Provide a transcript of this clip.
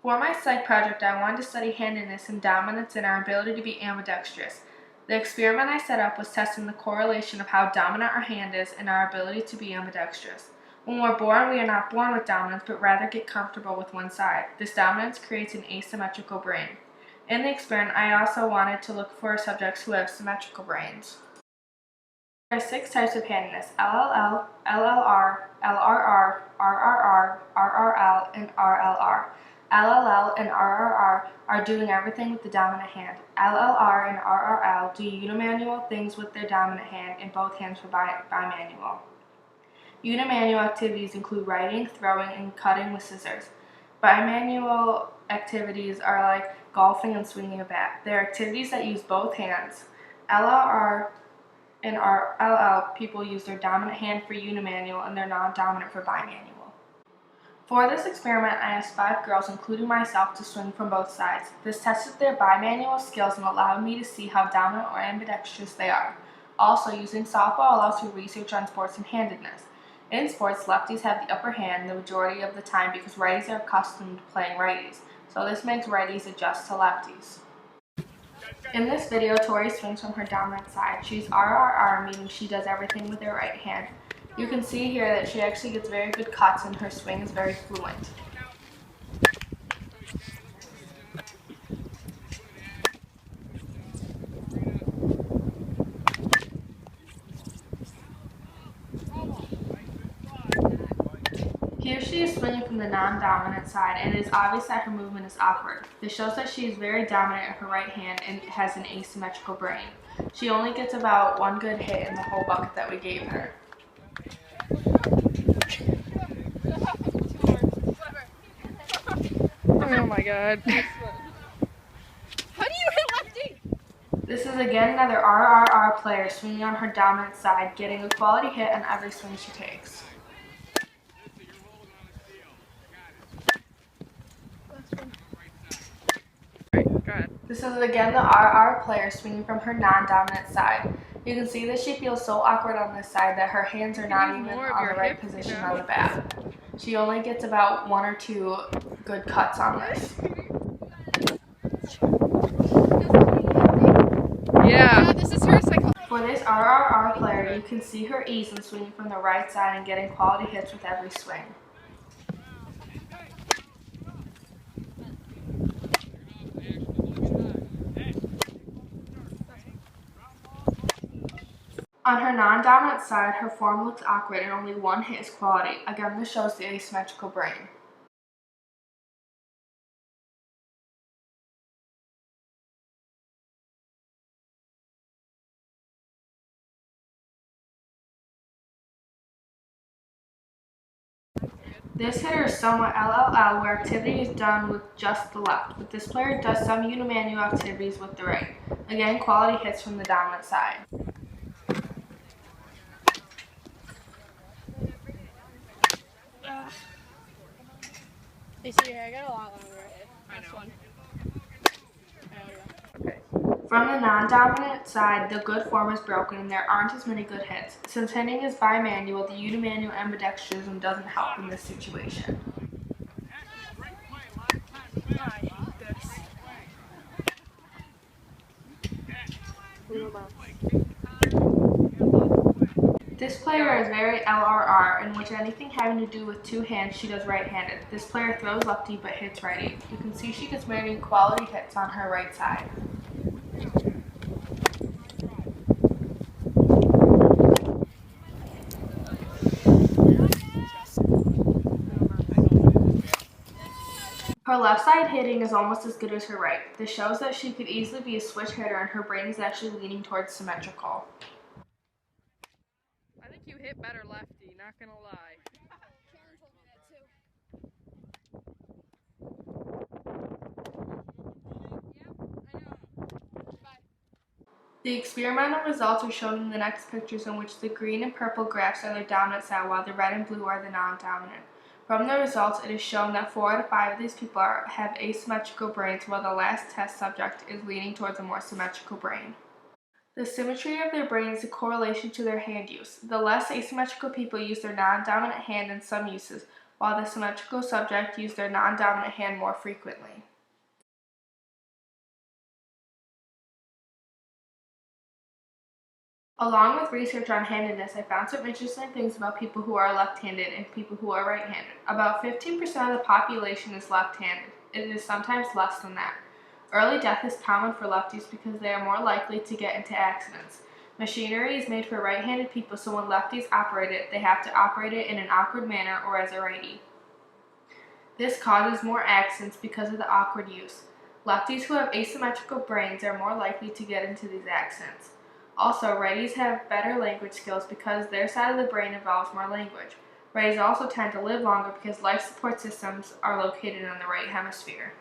For my psych project, I wanted to study handedness and dominance and our ability to be ambidextrous. The experiment I set up was testing the correlation of how dominant our hand is and our ability to be ambidextrous. When we're born, we are not born with dominance, but rather get comfortable with one side. This dominance creates an asymmetrical brain. In the experiment, I also wanted to look for subjects who have symmetrical brains. There are 6 types of handedness: LLL, LLR, LRR, RRR, RRL, and RLR. LLL and RRR are doing everything with the dominant hand. LLR and RRL do unimanual things with their dominant hand and both hands for bimanual. Unimanual activities include writing, throwing, and cutting with scissors. Bimanual activities are like golfing and swinging a bat. They are activities that use both hands. LRR and RLL people use their dominant hand for unimanual and their non-dominant for bimanual. For this experiment, I asked 5 girls, including myself, to swing from both sides. This tested their bimanual skills and allowed me to see how dominant or ambidextrous they are. Also, using softball allows for research on sports and handedness. In sports, lefties have the upper hand the majority of the time because righties are accustomed to playing righties, so this makes righties adjust to lefties. In this video, Tori swings from her dominant side. She's RRR, meaning she does everything with her right hand. You can see here that she actually gets very good cuts and her swing is very fluent. Here she is swinging from the non-dominant side, and it is obvious that her movement is awkward. This shows that she is very dominant in her right hand and has an asymmetrical brain. She only gets about 1 good hit in the whole bucket that we gave her. Oh my god. How do you hit lefty? This is again another RRR player swinging on her dominant side, getting a quality hit on every swing she takes. This is again the RR player swinging from her non-dominant side. You can see that she feels so awkward on this side that her hands are not even on the right position on the bat. She only gets about 1 or 2 good cuts on this. Yeah, this is her psychology. For this RRR player, you can see her ease in swinging from the right side and getting quality hits with every swing. On her non-dominant side, her form looks awkward and only 1 hit is quality. Again, this shows the asymmetrical brain. This hitter is somewhat LLL, where activity is done with just the left, but this player does some unimanual activities with the right. Again, quality hits from the dominant side. You see here, I got a lot longer. Last one. Okay. From the non-dominant side, the good form is broken and there aren't as many good hits. Since hitting is bimanual, the unimanual ambidextroism doesn't help in this situation. This player is very LRR, in which anything having to do with 2 hands she does right-handed. This player throws lefty but hits righty. You can see she gets many quality hits on her right side. Her left side hitting is almost as good as her right. This shows that she could easily be a switch hitter and her brain is actually leaning towards symmetrical. I think you hit better lefty, not gonna lie. Karen told me that too. Yeah, I know. Bye. The experimental results are shown in the next pictures, in which the green and purple graphs are the dominant side while the red and blue are the non-dominant. From the results, it is shown that 4 out of 5 of these people have asymmetrical brains, while the last test subject is leaning towards a more symmetrical brain. The symmetry of their brain is a correlation to their hand use. The less asymmetrical people use their non-dominant hand in some uses, while the symmetrical subject used their non-dominant hand more frequently. Along with research on handedness, I found some interesting things about people who are left-handed and people who are right-handed. About 15% of the population is left-handed. It is sometimes less than that. Early death is common for lefties because they are more likely to get into accidents. Machinery is made for right-handed people, so when lefties operate it, they have to operate it in an awkward manner or as a righty. This causes more accidents because of the awkward use. Lefties who have asymmetrical brains are more likely to get into these accidents. Also, righties have better language skills because their side of the brain involves more language. Righties also tend to live longer because life support systems are located in the right hemisphere.